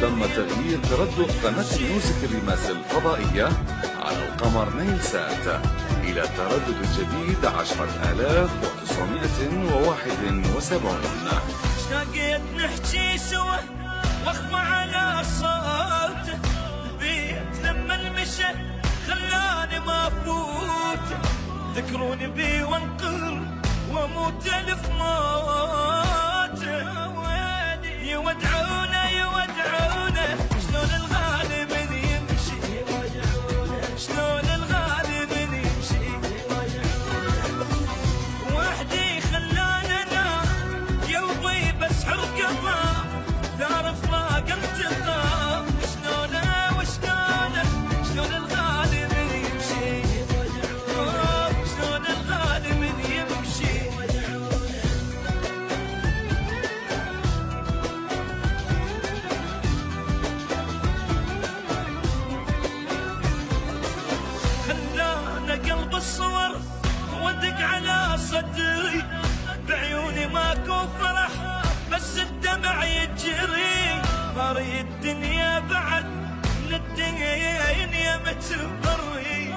تم تغيير تردد قناة الميوزك الريماس الفضائية على القمر نايلسات إلى التردد الجديد 10971. اشتقيت نحكي سوا واخفى على صوته، البيت لما المشى خلاني ما افوت، ذكروني بي وانقر واموت الف موت. يودعونه يودعونه شلون الغالي من يمشي، شلون الغالي من يمشي، وحدي خلاني انام يا وبي بس حرقبه ثار فراق انتقام. شلونه وشلونه شلون الغالي من يمشي، شلون الغالي من يمشي. خلانا قلب الصور ودق على صدري، بعيوني ماكو فرح بس الدمع يجري، اريد الدنيا بعد من الدنيا متبري.